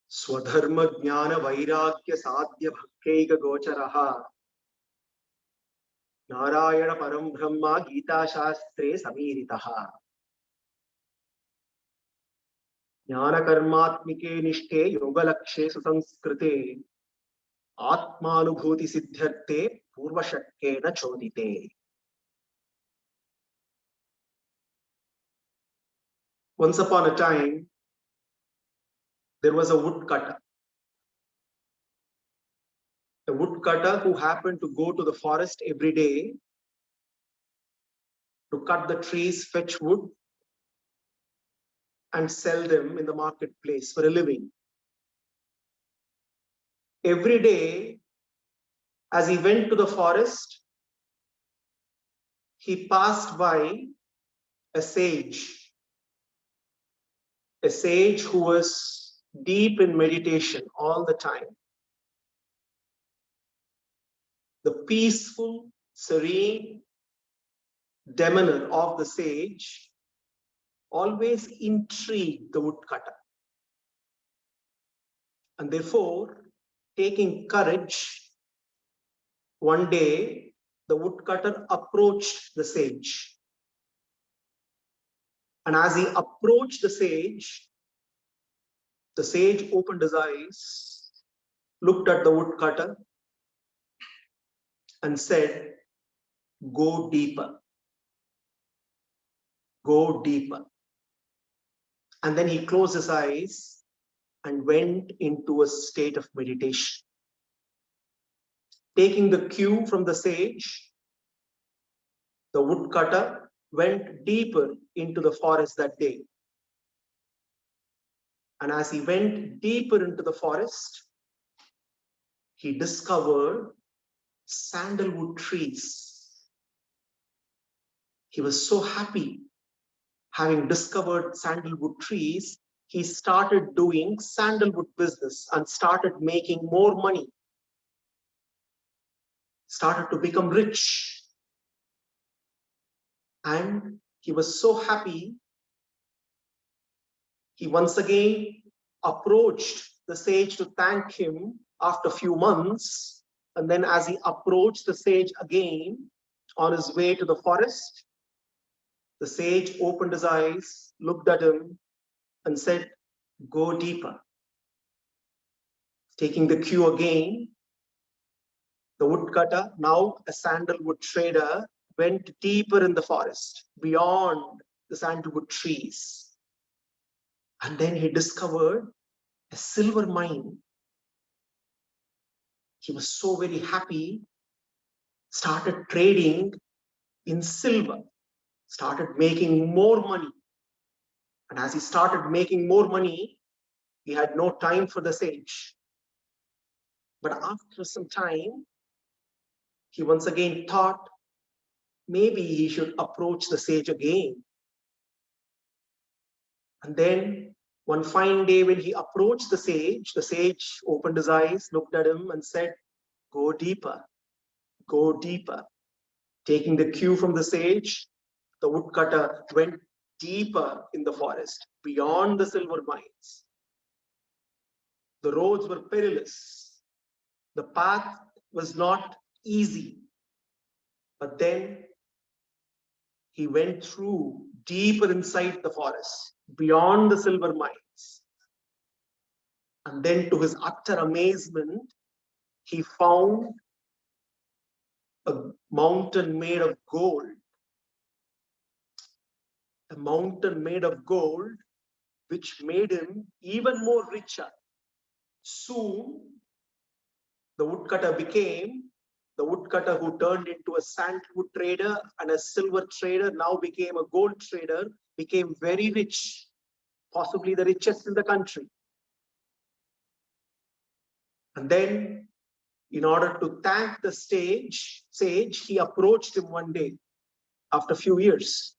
Swadharma Jnana Vairagya Sadhya Bhakkaiga Gocharaha Narayana Param Brahma Gita Shastre Samiritaha Jnana Karmatmike Nishte Yoga Lakshe Susanskrite Atmanubhuti Siddhyarte Purva Shakkena Chodite. Once upon a time, there was a woodcutter. A woodcutter who happened to go to the forest every day to cut the trees, fetch wood, and sell them in the marketplace for a living. Every day, as he went to the forest, he passed by a sage who was deep in meditation all the time. The peaceful, serene demeanor of the sage always intrigued the woodcutter. And therefore, taking courage, one day the woodcutter approached the sage. And as he approached the sage opened his eyes, looked at the woodcutter, and said, "Go deeper. Go deeper." And then he closed his eyes and went into a state of meditation. Taking the cue from the sage, the woodcutter went deeper into the forest that day. And as he went deeper into the forest, he discovered sandalwood trees. He was so happy having discovered sandalwood trees. He started doing sandalwood business and started making more money, started to become rich. And he was so happy, he once again approached the sage to thank him after a few months. And then as he approached the sage again on his way to the forest, the sage opened his eyes, looked at him, and said, "Go deeper." Taking the cue again, the woodcutter, now a sandalwood trader, went deeper in the forest, beyond the sandalwood trees. And then he discovered a silver mine. He was so very happy, started trading in silver, started making more money. And as he started making more money, he had no time for the sage. But after some time, he once again thought maybe he should approach the sage again. And then one fine day when he approached the sage opened his eyes, looked at him and said, "Go deeper, go deeper." Taking the cue from the sage, the woodcutter went deeper in the forest, beyond the silver mines. The roads were perilous. The path was not easy. But then he went through deeper inside the forest, beyond the silver mines. And then to his utter amazement, he found a mountain made of gold. A mountain made of gold, which made him even more richer. Soon, the woodcutter who turned into a sandalwood trader and a silver trader, now became a gold trader, became very rich, possibly the richest in the country. And then, in order to thank the sage, he approached him one day after a few years.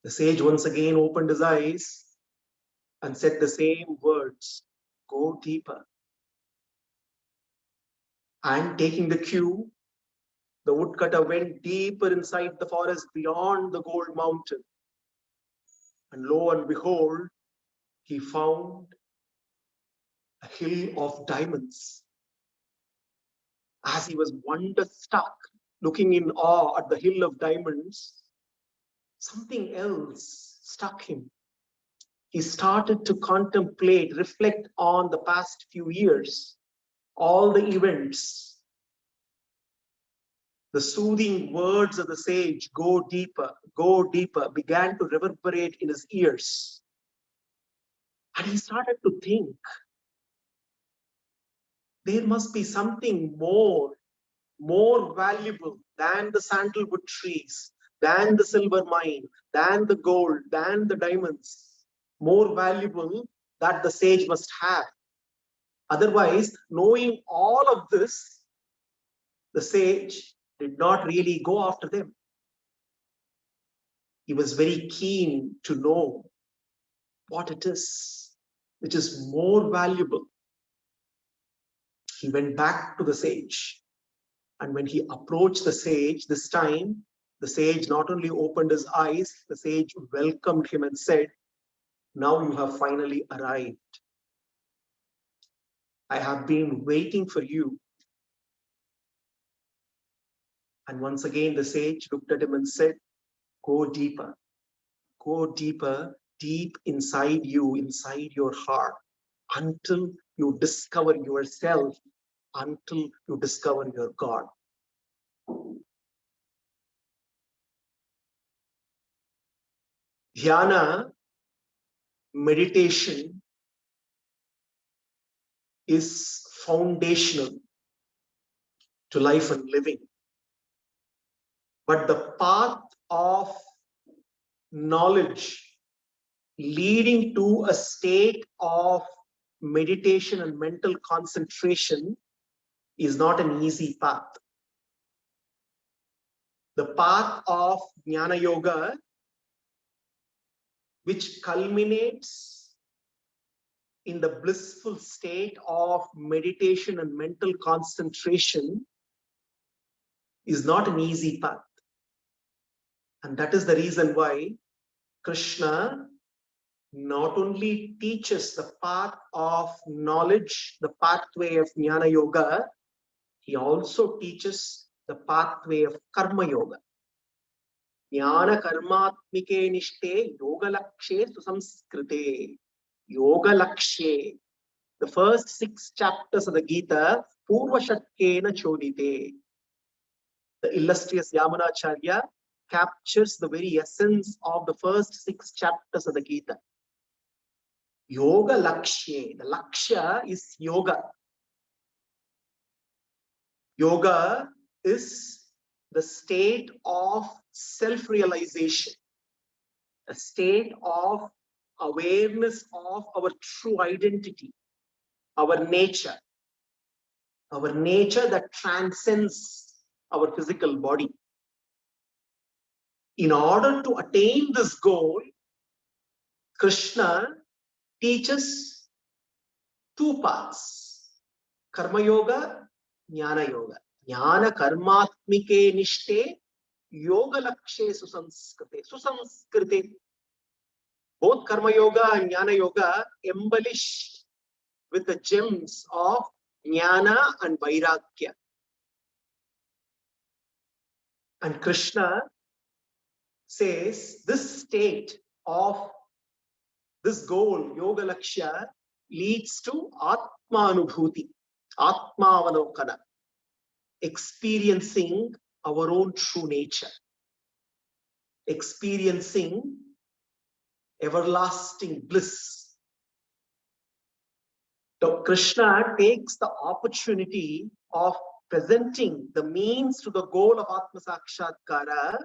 The sage once again opened his eyes and said the same words, "Go deeper." And taking the cue, the woodcutter went deeper inside the forest beyond the gold mountain. And lo and behold, he found a hill of diamonds. As he was wonder-struck, looking in awe at the hill of diamonds, something else struck him. He started to contemplate, reflect on the past few years, all the events. The soothing words of the sage, go deeper, began to reverberate in his ears. And he started to think, there must be something more valuable than the sandalwood trees, than the silver mine, than the gold, than the diamonds. More valuable that the sage must have. Otherwise, knowing all of this, the sage did not really go after them. He was very keen to know what it is which is more valuable. He went back to the sage. And when he approached the sage this time, the sage not only opened his eyes, the sage welcomed him and said, now you have finally arrived. I have been waiting for you. And once again, the sage looked at him and said, go deeper, deep inside you, inside your heart, until you discover yourself, until you discover your God. Dhyana, meditation, is foundational to life and living. But the path of knowledge leading to a state of meditation and mental concentration is not an easy path. The path of Jnana Yoga, which culminates in the blissful state of meditation and mental concentration, is not an easy path. And that is the reason why Krishna not only teaches the path of knowledge, the pathway of Jnana Yoga, he also teaches the pathway of Karma Yoga. Jnana karmatmike nishte yoga lakshe susamskrite. Yoga lakshe. The first 6 chapters of the Gita, Purva Shatkena Chodite. The illustrious Yamunacharya captures the very essence of the first 6 chapters of the Gita. Yoga Lakshya. The Lakshya is yoga. Yoga is the state of self-realization, a state of awareness of our true identity, our nature that transcends our physical body. In order to attain this goal, Krishna teaches 2 paths, Karma Yoga, Jnana Yoga. Jnana karmatmike nishte yoga lakshe susamskrite. Susamskrite. Both Karma Yoga and Jnana Yoga embellished with the gems of Jnana and Vairagya. And Krishna says this state of this goal, Yoga Lakshya, leads to Atmanubhuti, Atmavanokana, experiencing our own true nature, experiencing everlasting bliss. So Krishna takes the opportunity of presenting the means to the goal of Atma Sakshatkara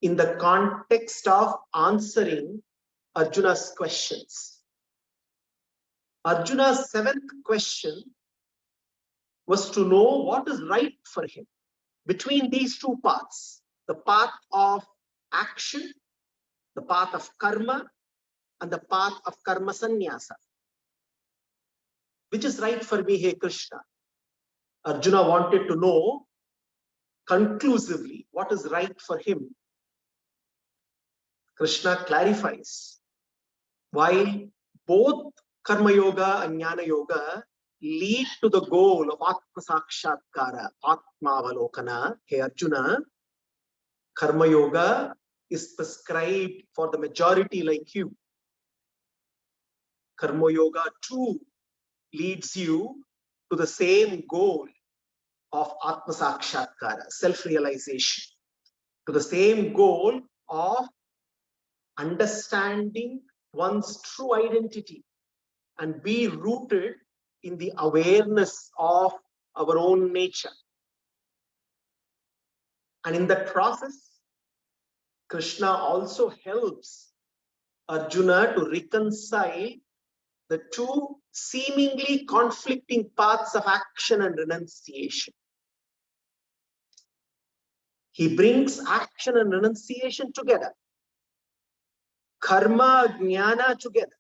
in the context of answering Arjuna's questions. Arjuna's 7th question was to know what is right for him between these 2 paths, the path of action, the path of karma, and the path of karma sannyasa. Which is right for me, hey Krishna? Arjuna wanted to know conclusively what is right for him. Krishna clarifies, while both Karma Yoga and Jnana Yoga lead to the goal of Atma Sakshatkara, Atma Avalokana. Hey Arjuna, Karma Yoga is prescribed for the majority like you. Karma Yoga too leads you to the same goal of Atma Sakshatkara, self-realization, to the same goal of understanding one's true identity and be rooted in the awareness of our own nature. And in that process, Krishna also helps Arjuna to reconcile the two seemingly conflicting paths of action and renunciation. He brings action and renunciation together, karma, jnana together,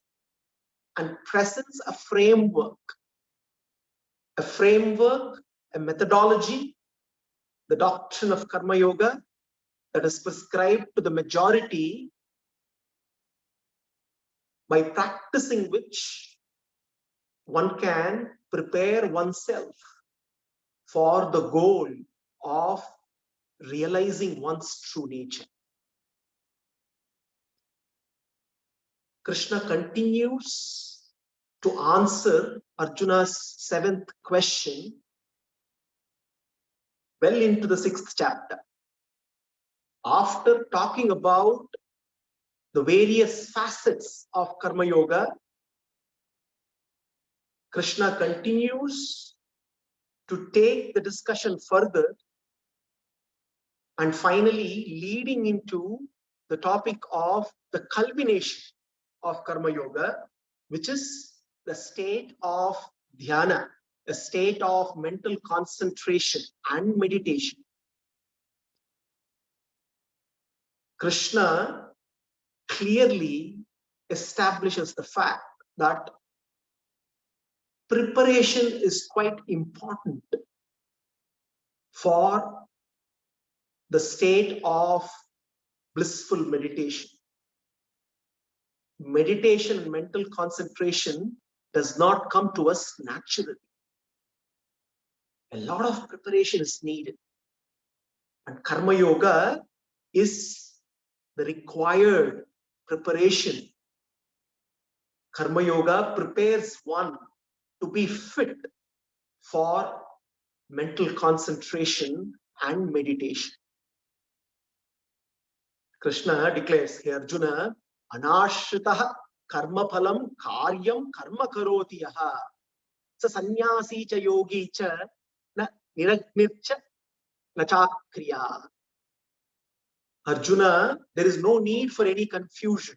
and presents a framework, a methodology, the doctrine of Karma Yoga that is prescribed to the majority, by practicing which one can prepare oneself for the goal of realizing one's true nature. Krishna continues to answer Arjuna's 7th question well into the 6th chapter. After talking about the various facets of Karma Yoga, Krishna continues to take the discussion further and finally leading into the topic of the culmination of Karma Yoga, which is the state of dhyana, a state of mental concentration and meditation. Krishna clearly establishes the fact that preparation is quite important for the state of blissful meditation. Meditation and mental concentration does not come to us naturally. A lot of preparation is needed. And Karma Yoga is the required preparation. Karma Yoga prepares one to be fit for mental concentration and meditation. Krishna declares, Hey Arjuna, anashritaha karma phalam karyam karma karoti yaha sa sannyasi cha yogi cha na niragnircha na chakriya. Arjuna, there is no need for any confusion.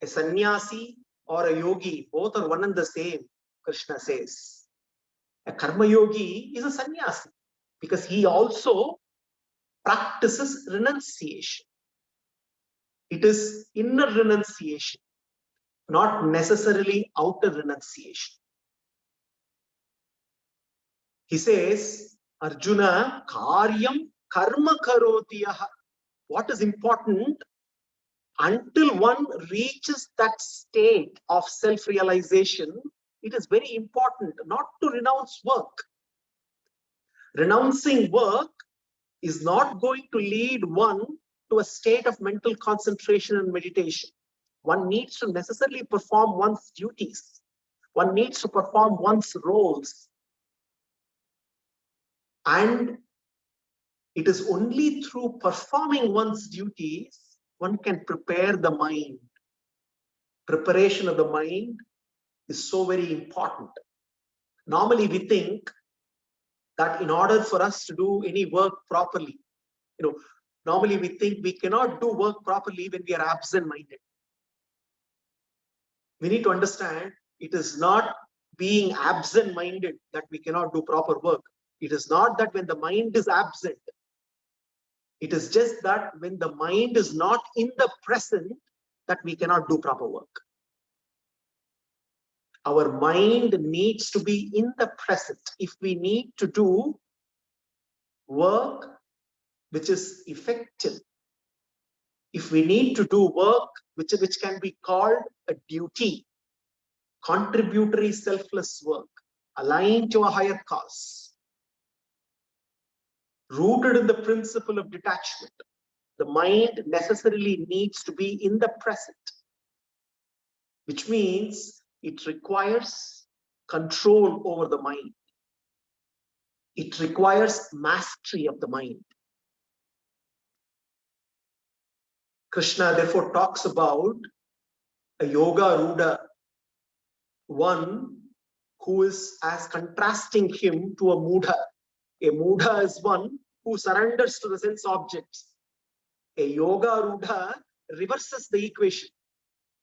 A sannyasi or a yogi, both are one and the same, Krishna says. A karma yogi is a sannyasi because he also practices renunciation. It is inner renunciation, not necessarily outer renunciation. He says, Arjuna, karyam karma karotiyaha. What is important? Until one reaches that state of self-realization, it is very important not to renounce work. Renouncing work is not going to lead one to a state of mental concentration and meditation. One needs to necessarily perform one's duties. One needs to perform one's roles. And it is only through performing one's duties one can prepare the mind. Preparation of the mind is so very important. Normally we think that in order for us to do any work properly, normally we think we cannot do work properly when we are absent-minded. We need to understand it is not being absent-minded that we cannot do proper work. It is not that when the mind is absent. It is just that when the mind is not in the present, that we cannot do proper work. Our mind needs to be in the present. If we need to do work which is effective, if we need to do work which can be called a duty, contributory, selfless work, aligned to a higher cause, rooted in the principle of detachment. The mind necessarily needs to be in the present, which means it requires control over the mind. It requires mastery of the mind. Krishna therefore talks about a yoga ruda, one who is as contrasting him to a mudha. A mudha is one who surrenders to the sense objects. A yoga rudha reverses the equation.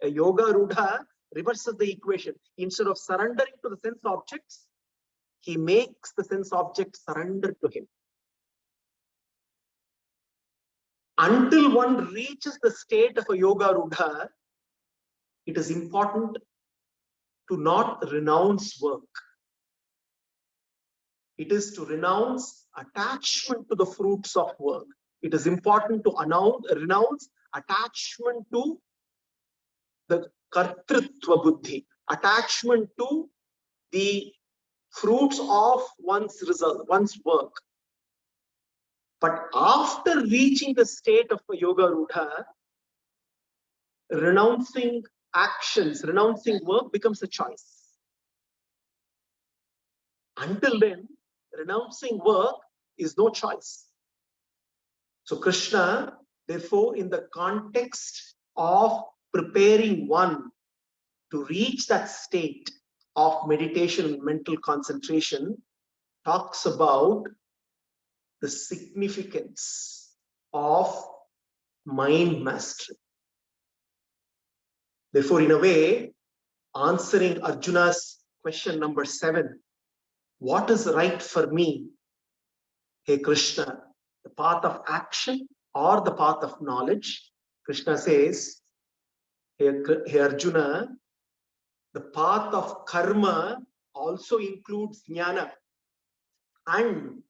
A yoga rudha reverses the equation. Instead of surrendering to the sense objects, he makes the sense objects surrender to him. Until one reaches the state of a yoga rudha, it is important to not renounce work. It is to renounce attachment to the fruits of work. It is important to renounce attachment to the kartrutva buddhi, attachment to the fruits of one's result, one's work. But after reaching the state of a yoga rudha, renouncing actions, renouncing work becomes a choice. Until then, renouncing work is no choice. So Krishna, therefore, in the context of preparing one to reach that state of meditation and mental concentration, talks about the significance of mind mastery. Therefore, in a way, answering Arjuna's question number 7, what is right for me, hey Krishna, the path of action or the path of knowledge? Krishna says, hey Arjuna, the path of karma also includes jnana. And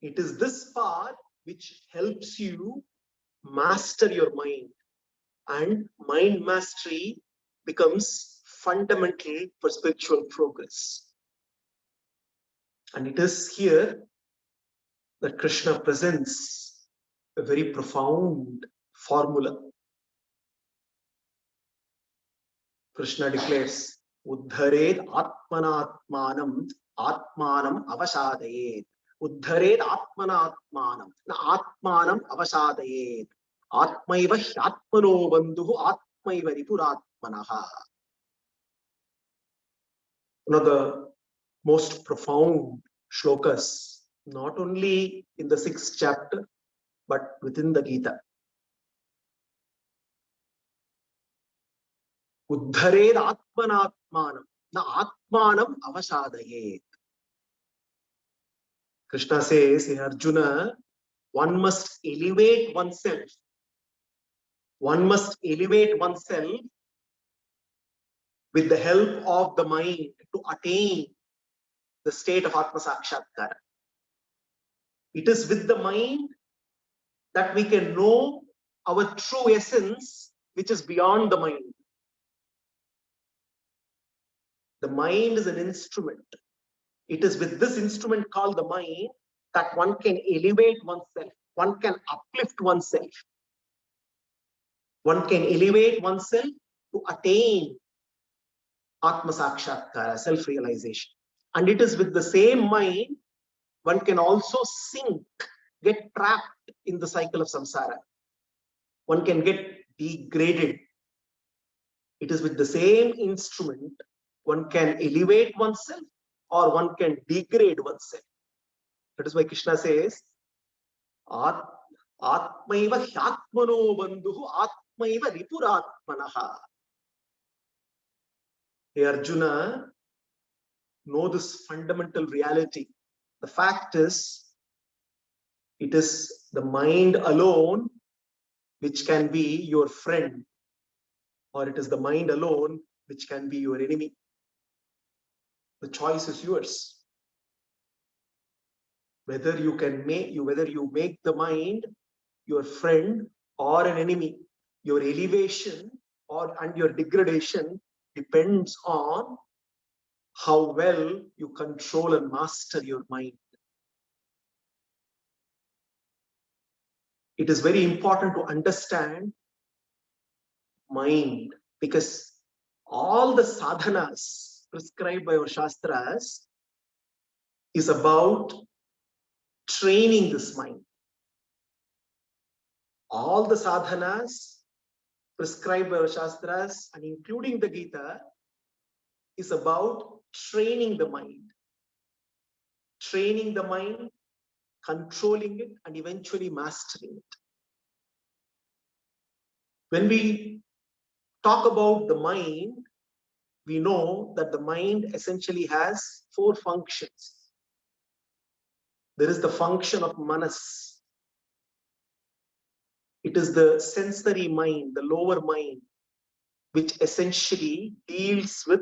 it is this path which helps you master your mind. And mind mastery becomes fundamental for spiritual progress. And it is here that Krishna presents a very profound formula. Krishna declares, Uddhared atmanatmanam atmanam avashadayet. Uddhared atmanatmanam na atmanam avashadayet. Atmaiva hyatmano bandhuhu atmaiva ripuratmanaha. One of the most profound shlokas, not only in the 6th chapter, but within the Gita. Uddhared atmanatmanam na atmanam avashadayet. Krishna says, hey Arjuna, one must elevate oneself. One must elevate oneself with the help of the mind to attain the state of Atma Sakshatkara. It is with the mind that we can know our true essence, which is beyond the mind. The mind is an instrument. It is with this instrument called the mind that one can elevate oneself. One can uplift oneself. One can elevate oneself to attain Atma Sakshatkara, self-realization. And it is with the same mind one can also sink, get trapped in the cycle of samsara. One can get degraded. It is with the same instrument one can elevate oneself or one can degrade oneself. That is why Krishna says, Atmaiva hyatmano bandhuhu atmaiva ripuratmanaha. Hey Arjuna, know this fundamental reality. The fact is, it is the mind alone which can be your friend, or it is the mind alone which can be your enemy. The choice is yours. Whether you make the mind your friend or an enemy. Your elevation and your degradation depends on how well you control and master your mind. It is very important to understand mind, because all the sadhanas prescribed by our shastras is about training this mind. All the sadhanas prescribed by our shastras and including the Gita is about training the mind. Training the mind, controlling it, and eventually mastering it. When we talk about the mind, we know that the mind essentially has 4 functions. There is the function of manas. It is the sensory mind, the lower mind, which essentially deals with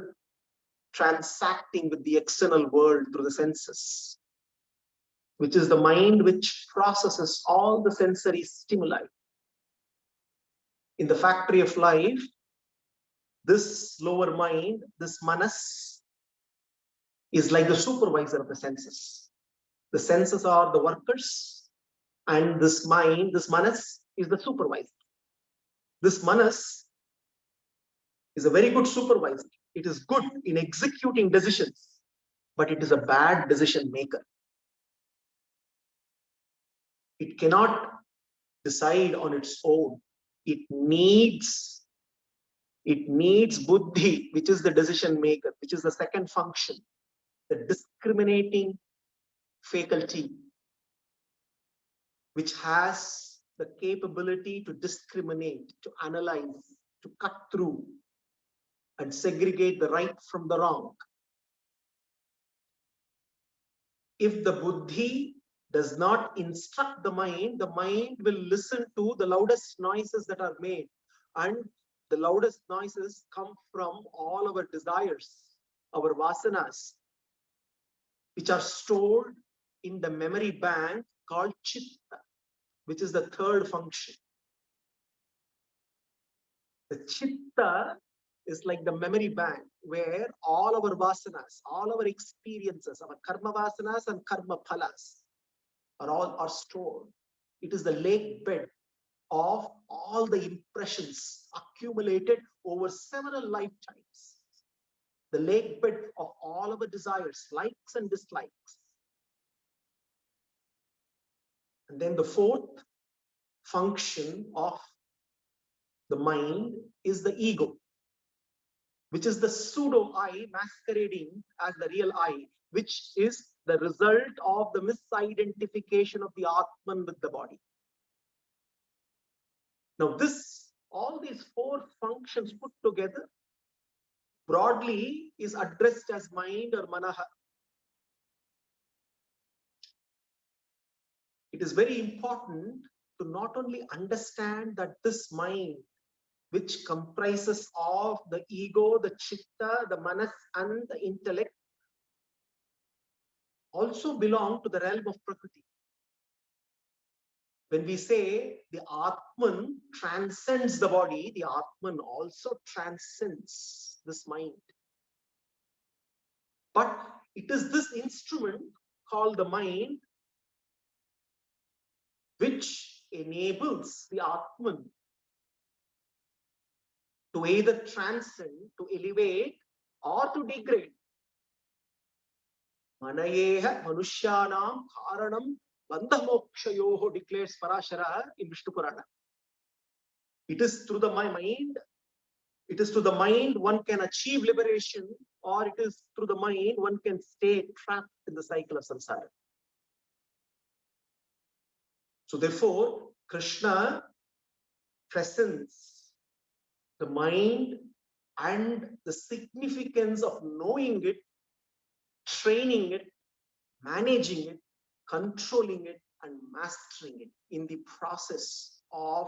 transacting with the external world through the senses, which is the mind which processes all the sensory stimuli. In the factory of life, this lower mind, this manas, is like the supervisor of the senses. The senses are the workers, and this mind, this manas, is the supervisor. This manas is a very good supervisor. It is good in executing decisions, but it is a bad decision maker. It cannot decide on its own. It needs buddhi, which is the decision maker, which is the second function, the discriminating faculty, which has the capability to discriminate, to analyze, to cut through, and segregate the right from the wrong. If the buddhi does not instruct the mind will listen to the loudest noises that are made. And the loudest noises come from all our desires, our vasanas, which are stored in the memory bank called chitta, which is the third function. The chitta is like the memory bank where all our vasanas, all our experiences, our karma vasanas and karma phalas are stored. It is the lake bed of all the impressions accumulated over several lifetimes. The lake bed of all our desires, likes and dislikes. And then the fourth function of the mind is the ego, which is the pseudo I masquerading as the real I, which is the result of the misidentification of the Atman with the body. Now all these 4 functions put together broadly is addressed as mind or manaha. It is very important to not only understand that this mind, which comprises of the ego, the chitta, the manas, and the intellect, also belong to the realm of Prakriti. When we say the Atman transcends the body, the Atman also transcends this mind. But it is this instrument called the mind which enables the Atman to either transcend, to elevate, or to degrade. Manayeha manushyanam karanam bandhamokshayoho, declares Parashara in Vishnu Purana. It is through the mind, one can achieve liberation, or it is through the mind one can stay trapped in the cycle of samsara. So therefore, Krishna presents the mind and the significance of knowing it, training it, managing it, controlling it, and mastering it in the process of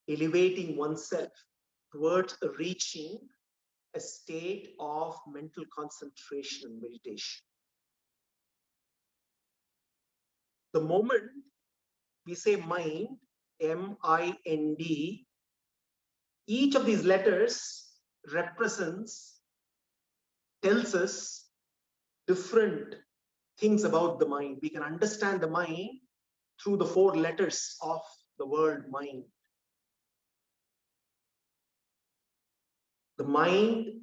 elevating oneself towards reaching a state of mental concentration and meditation. The moment we say mind, M-I-N-D, each of these letters represents tells us different things about the mind. We can understand the mind through the 4 letters of the word mind. The mind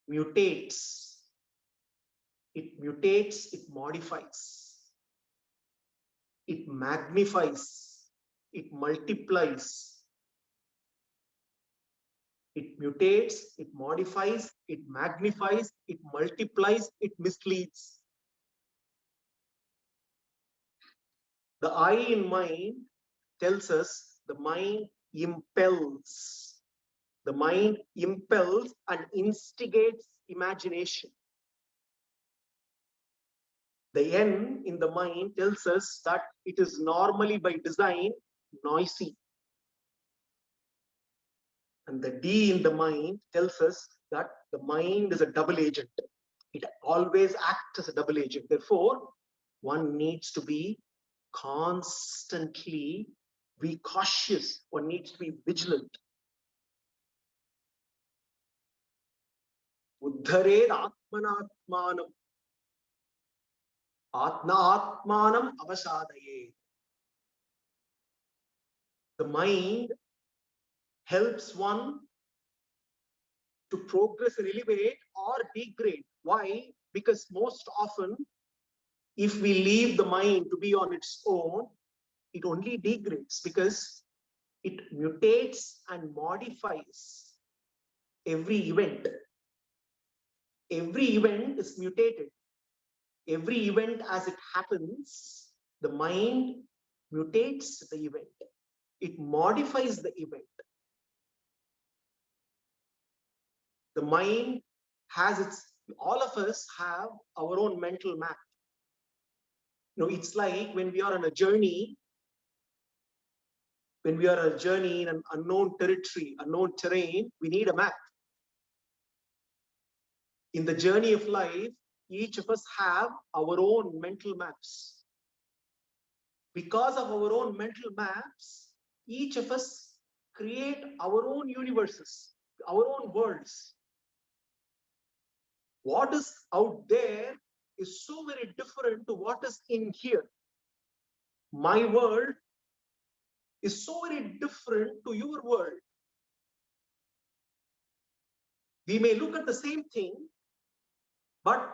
mutates. It mutates, it modifies, it magnifies, it multiplies. It mutates, it modifies, it magnifies, it multiplies, it misleads. The I in mind tells us the mind impels. The mind impels and instigates imagination. The N in the mind tells us that it is normally by design noisy. And the D in the mind tells us that the mind is a double agent. It always acts as a double agent. Therefore, one needs to be constantly be cautious. One needs to be vigilant. Uddhared atmanatmanam. Atmanam avasadaye. The mind helps one to progress and elevate or degrade. Why? Because most often, if we leave the mind to be on its own, it only degrades because it mutates and modifies every event. Every event is mutated. Every event as it happens, the mind mutates the event. It modifies the event. The mind has all of us have our own mental map. It's like when we are on a journey, in an unknown territory, unknown terrain, we need a map. In the journey of life, each of us have our own mental maps. Because of our own mental maps, each of us create our own universes, our own worlds. What is out there is so very different to what is in here. My world is so very different to your world. We may look at the same thing, but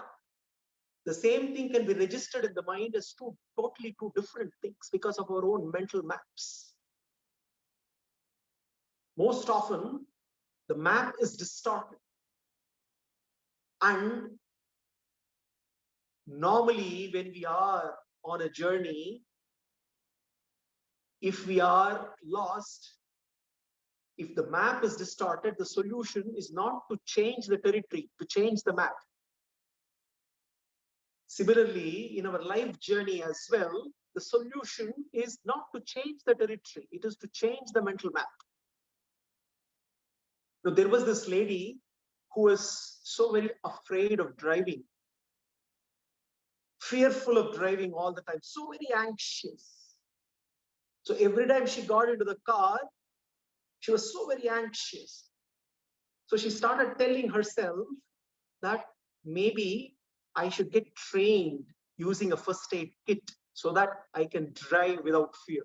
the same thing can be registered in the mind as totally two different things because of our own mental maps. Most often, the map is distorted. And normally, when we are on a journey, if we are lost, if the map is distorted, the solution is not to change the territory, to change the map. Similarly, in our life journey as well, the solution is not to change the territory, it is to change the mental map. Now, there was this lady who was so very afraid of driving, fearful of driving all the time, so very anxious. So every time she got into the car, she was so very anxious. So she started telling herself that maybe I should get trained using a first aid kit so that I can drive without fear.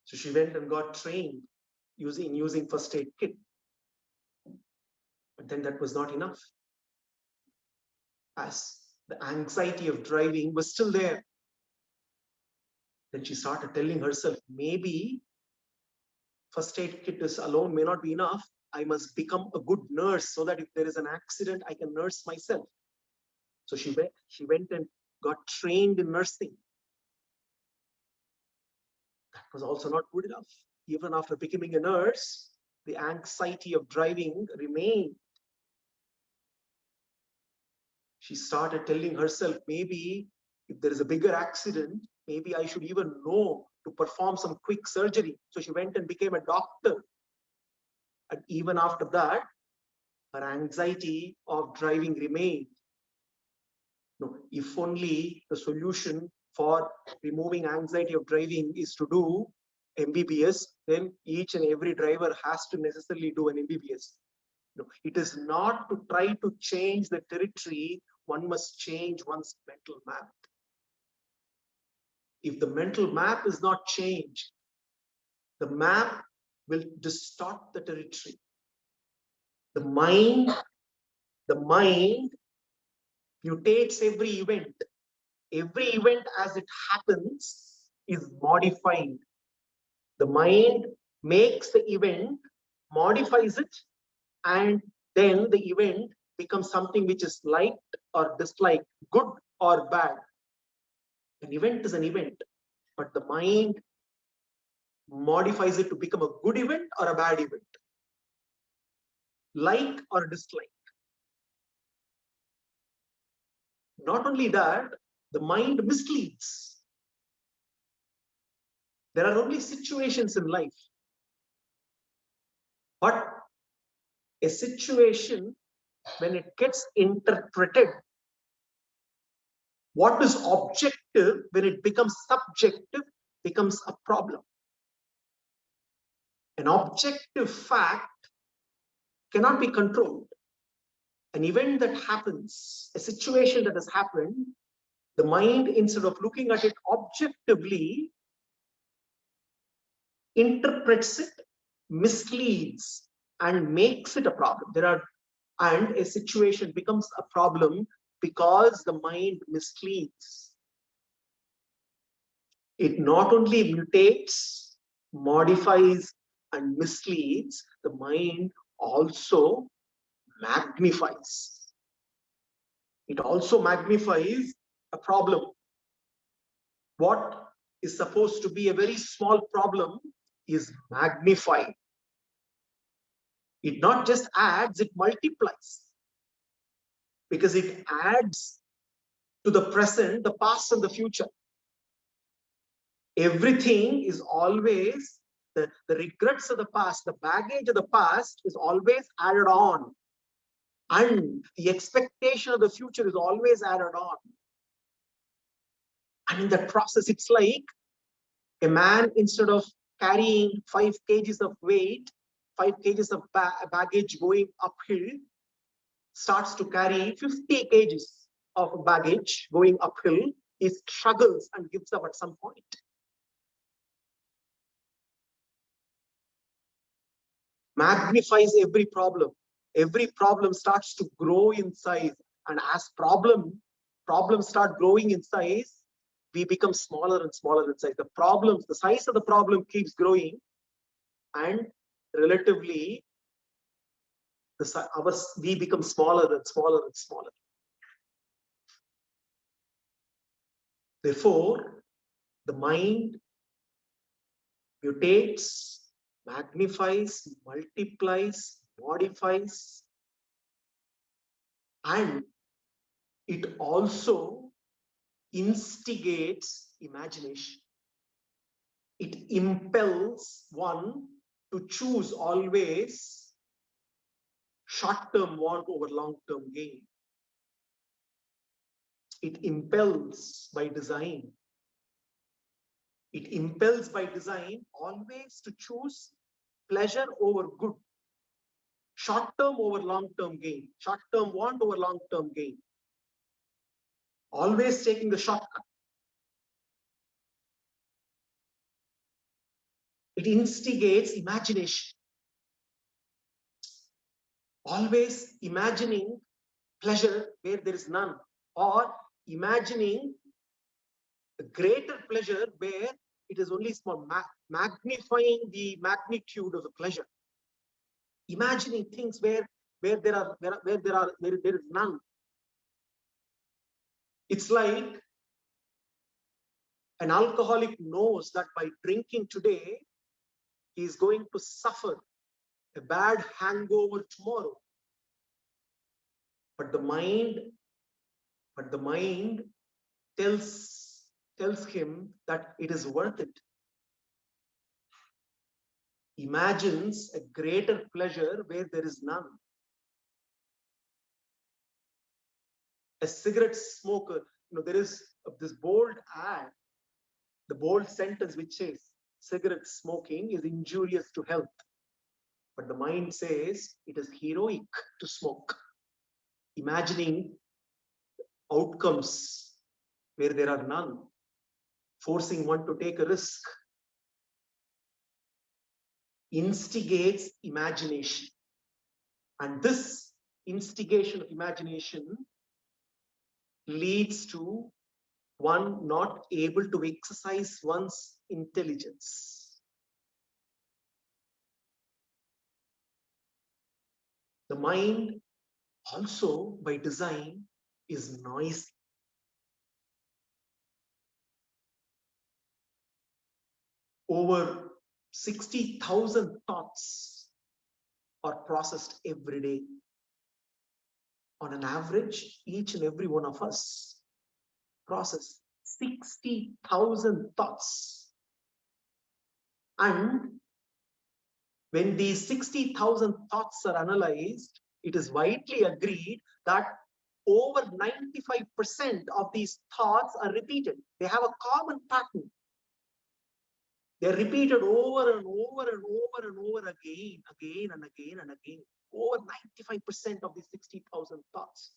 So she went and got trained using first aid kit. But then that was not enough, as the anxiety of driving was still there. Then she started telling herself, maybe first aid kit alone may not be enough. I must become a good nurse so that if there is an accident, I can nurse myself. So she went and got trained in nursing. That was also not good enough. Even after becoming a nurse, the anxiety of driving remained. She started telling herself, maybe if there is a bigger accident, maybe I should even know to perform some quick surgery. So she went and became a doctor. And even after that, her anxiety of driving remained. No, if only the solution for removing anxiety of driving is to do MBBS, then each and every driver has to necessarily do an MBBS. No, it is not to try to change the territory. One must change one's mental map. If the mental map is not changed, the map will distort the territory. The mind mutates every event. Every event as it happens is modified. The mind makes the event, modifies it, and then the event becomes something which is liked or disliked, good or bad. An event is an event, but the mind modifies it to become a good event or a bad event, like or dislike. Not only that, the mind misleads. There are only situations in life, but a situation, when it gets interpreted, what is objective, when it becomes subjective, becomes a problem. An objective fact cannot be controlled. An event that happens, a situation that has happened, the mind, instead of looking at it objectively, interprets it, misleads, and makes it a problem. And a situation becomes a problem because the mind misleads. It not only mutates, modifies, and misleads, the mind also magnifies. It also magnifies a problem. What is supposed to be a very small problem is magnified. It not just adds, it multiplies. Because it adds to the present, the past, and the future. Everything is always, the regrets of the past, the baggage of the past is always added on. And the expectation of the future is always added on. And in that process, it's like a man, instead of carrying 5 kgs of weight, 5 kgs of baggage going uphill, starts to carry 50 kgs of baggage going uphill. He struggles and gives up at some point. Magnifies every problem. Every problem starts to grow in size. And as problems start growing in size, we become smaller and smaller in size. The size of the problem keeps growing, and relatively, we become smaller and smaller and smaller. Therefore, the mind mutates, magnifies, multiplies, modifies, and it also instigates imagination. It impels one to choose always short-term want over long-term gain. It impels by design. It impels by design always to choose pleasure over good, short-term over long-term gain, short-term want over long-term gain. Always taking the shortcut. It instigates imagination. Always imagining pleasure where there is none, or imagining a greater pleasure where it is only small, magnifying the magnitude of the pleasure. Imagining things where there is none. It's like an alcoholic knows that by drinking today, he is going to suffer a bad hangover tomorrow. But the mind tells him that it is worth it. Imagines a greater pleasure where there is none. A cigarette smoker, there is this bold ad, the bold sentence which says cigarette smoking is injurious to health. But the mind says it is heroic to smoke, imagining outcomes where there are none, forcing one to take a risk, instigates imagination. And this instigation of imagination leads to one not able to exercise one's intelligence. The mind also by design is noisy. Over 60,000 thoughts are processed every day. On an average, each and every one of us process 60,000 thoughts. And when these 60,000 thoughts are analyzed, it is widely agreed that over 95% of these thoughts are repeated. They have a common pattern. They're repeated over and over and over and over again and again and again. Over 95% of these 60,000 thoughts.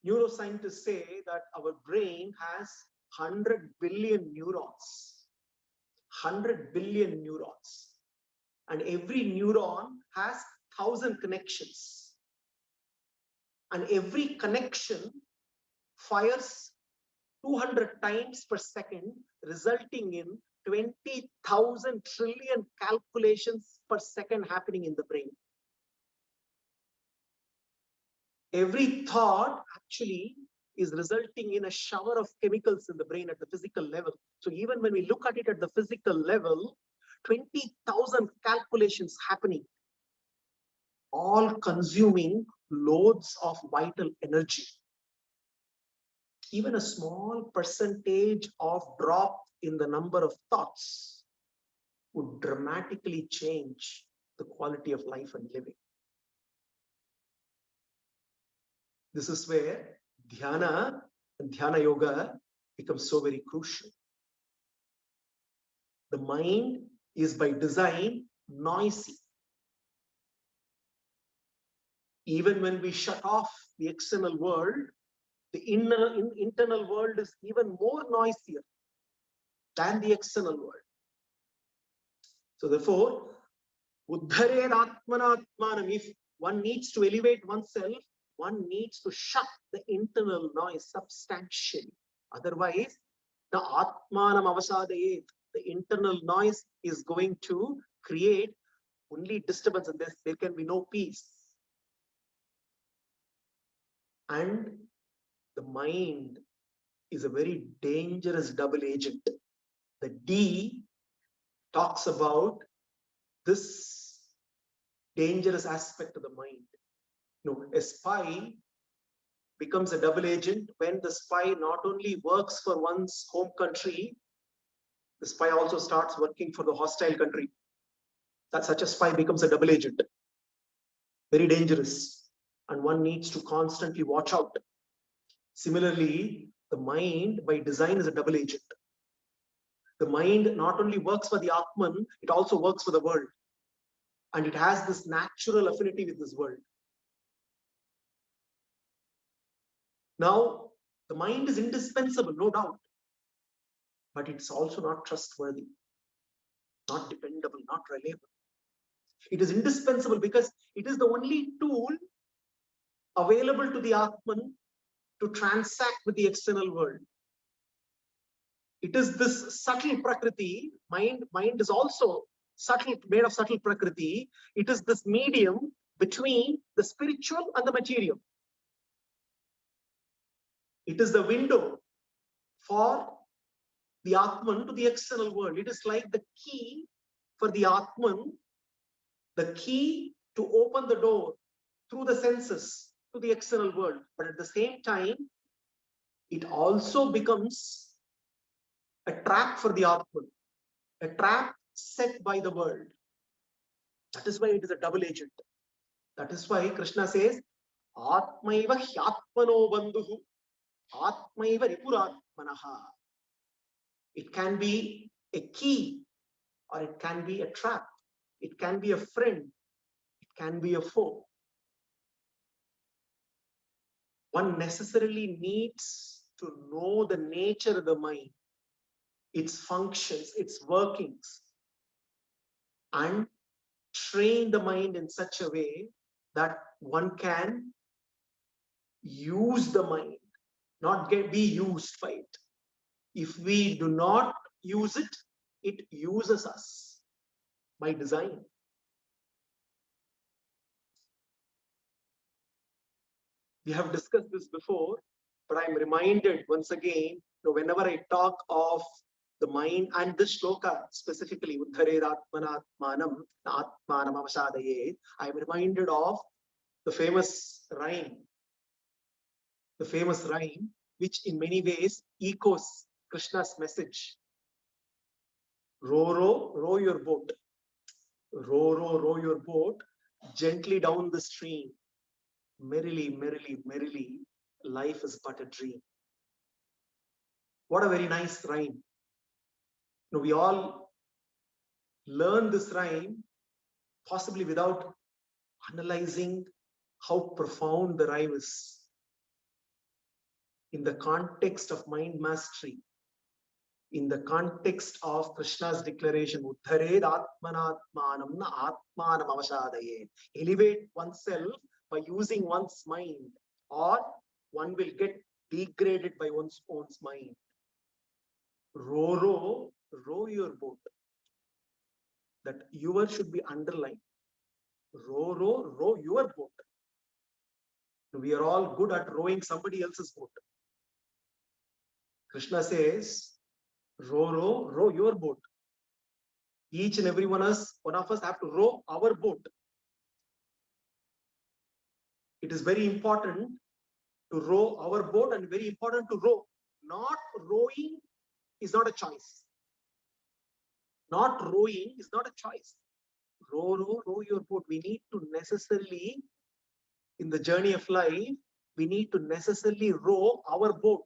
Neuroscientists say that our brain has 100 billion neurons. 100 billion neurons. And every neuron has 1,000 connections. And every connection fires 200 times per second, resulting in 20,000 trillion calculations per second happening in the brain. Every thought actually is resulting in a shower of chemicals in the brain at the physical level. So even when we look at it at the physical level, 20,000 calculations happening, all consuming loads of vital energy. Even a small percentage of drop in the number of thoughts would dramatically change the quality of life and living. This is where dhyana and dhyana yoga becomes so very crucial. The mind is by design noisy. Even when we shut off the external world, the internal world is even more noisier than the external world. So therefore, uddhared atmanatmanam, if one needs to elevate oneself, one needs to shut the internal noise substantially. Otherwise, the atmanam avasadayet, the internal noise is going to create only disturbance, and there can be no peace. And the mind is a very dangerous double agent. The D talks about this dangerous aspect of the mind. A spy becomes a double agent when the spy not only works for one's home country, the spy also starts working for the hostile country. That such a spy becomes a double agent. Very dangerous. And one needs to constantly watch out. Similarly, the mind by design is a double agent. The mind not only works for the Atman, it also works for the world. And it has this natural affinity with this world. Now, the mind is indispensable, no doubt. But it's also not trustworthy, not dependable, not reliable. It is indispensable because it is the only tool available to the Atman to transact with the external world. It is this subtle prakriti, mind is also subtle, made of subtle prakriti. It is this medium between the spiritual and the material. It is the window for the Atman to the external world. It is like the key for the Atman, the key to open the door through the senses to the external world. But at the same time, it also becomes a trap for the Atman, a trap set by the world. That is why it is a double agent. That is why Krishna says, Atmaiva hyatmano bandhuhu, Atmaiva ripuratmanaha. It can be a key or it can be a trap. It can be a friend. It can be a foe. One necessarily needs to know the nature of the mind, its functions, its workings, and train the mind in such a way that one can use the mind, not be used by it. If we do not use it, it uses us by design. We have discussed this before, but I'm reminded once again, whenever I talk of the mind and this shloka specifically, Uddhared Atmanatmanam, Atmanam Avashadaye, I'm reminded of the famous rhyme, which in many ways echoes Krishna's message. Row your boat. Row your boat gently down the stream. Merrily, merrily, merrily, life is but a dream. What a very nice rhyme. We all learn this rhyme possibly without analyzing how profound the rhyme is. In the context of mind mastery, in the context of Krishna's declaration, Uddhared Atmanatmanam na Atmanam Avashadaye. Elevate oneself by using one's mind, or one will get degraded by one's own mind. Row your boat. That your should be underlined. Row your boat. We are all good at rowing somebody else's boat. Krishna says, row your boat. Each and every one of us have to row our boat. It is very important to row our boat and very important to row. Not rowing is not a choice. Not rowing is not a choice. Row your boat. We need to necessarily, in the journey of life, we need to necessarily row our boat.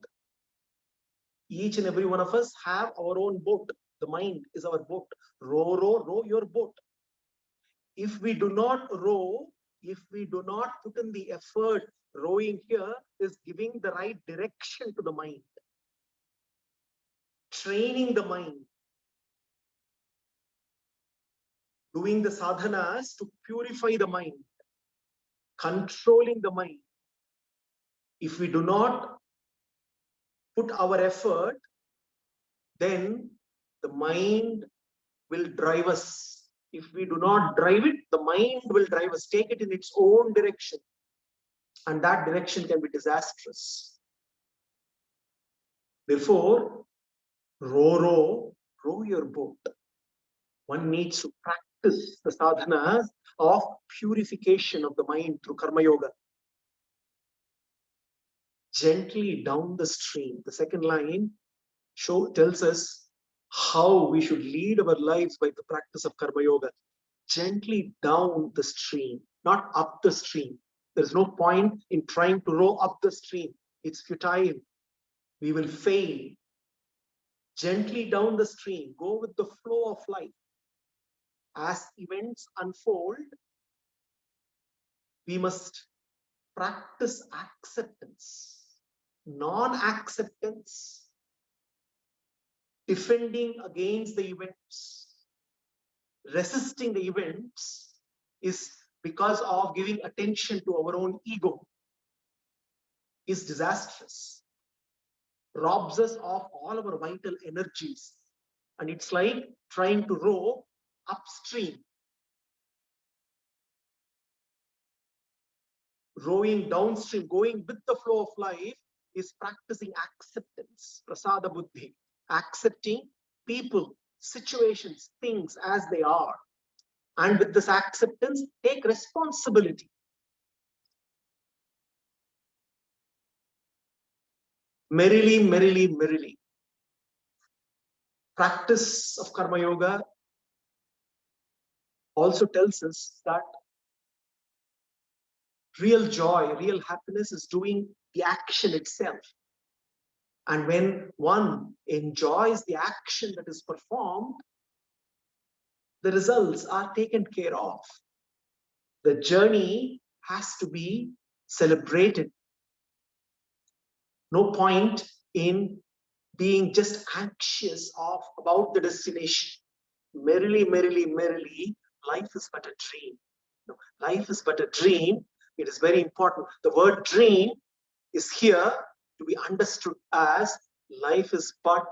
Each and every one of us have our own boat. The mind is our boat. Row your boat. If we do not row, if we do not put in the effort, rowing here is giving the right direction to the mind. Training the mind. Doing the sadhanas to purify the mind. Controlling the mind. If we do not put our effort, then the mind will drive us. If we do not drive it, the mind will drive us, take it in its own direction. And that direction can be disastrous. Therefore, row your boat. One needs to practice the sadhanas of purification of the mind through karma yoga. Gently down the stream. The second line tells us how we should lead our lives by the practice of karma yoga. Gently down the stream, not up the stream. There is no point in trying to row up the stream. It's futile. We will fail. Gently down the stream. Go with the flow of life. As events unfold, we must practice acceptance. Non-acceptance, defending against the events, resisting the events is because of giving attention to our own ego, is disastrous, robs us of all our vital energies. And it's like trying to row upstream. Rowing downstream, going with the flow of life, is practicing acceptance, prasada buddhi, accepting people, situations, things as they are. And with this acceptance, take responsibility. Merrily, merrily, merrily. Practice of karma yoga also tells us that real joy, real happiness is doing the action itself. And when one enjoys the action that is performed, the results are taken care of. The journey has to be celebrated. No point in being just anxious about the destination. Merrily, merrily, merrily, life is but a dream. No, life is but a dream. It is very important. The word dream is here to be understood as life is but,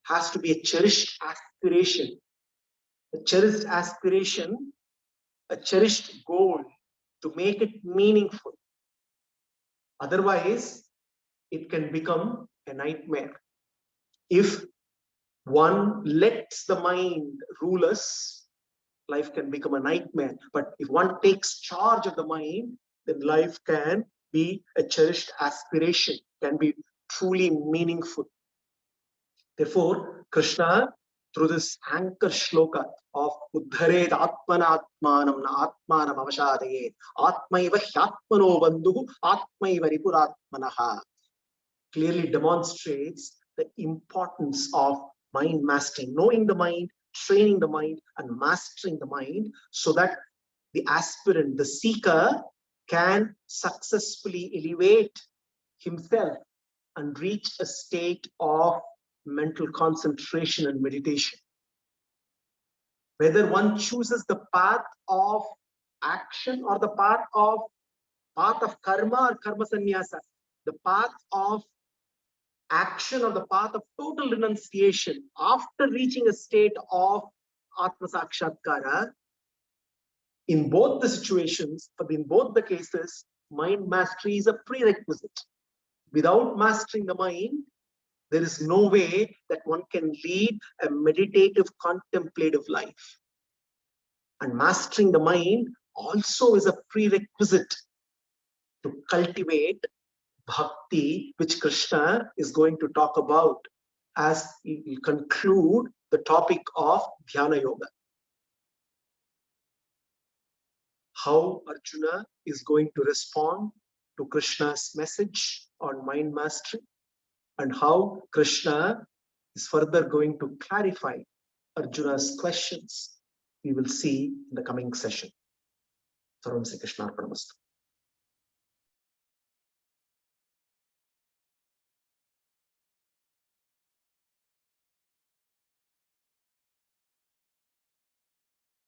has to be a cherished aspiration. A cherished aspiration, a cherished goal to make it meaningful. Otherwise, it can become a nightmare. If one lets the mind rule us, life can become a nightmare. But if one takes charge of the mind, then life can be a cherished aspiration, can be truly meaningful. Therefore, Krishna, through this anchor shloka of Uddhared Atmanatmanam Atmanam Avashadayet Atmaiva Hyatmano Bandhu Atmaiva Ripuratmanaha, clearly demonstrates the importance of mind mastery, knowing the mind, training the mind, and mastering the mind, so that the aspirant, the seeker, can successfully elevate himself and reach a state of mental concentration and meditation. Whether one chooses the path of action or the path of karma or karma sannyasa, the path of action or the path of total renunciation after reaching a state of Atma Sakshatkara, in both the situations, but in both the cases, mind mastery is a prerequisite. Without mastering the mind, there is no way that one can lead a meditative, contemplative life. And mastering the mind also is a prerequisite to cultivate bhakti, which Krishna is going to talk about as we conclude the topic of Dhyana Yoga. How Arjuna is going to respond to Krishna's message on mind mastery, and how Krishna is further going to clarify Arjuna's questions, we will see in the coming session. Sarvam Sri Krishna Arpanamastu.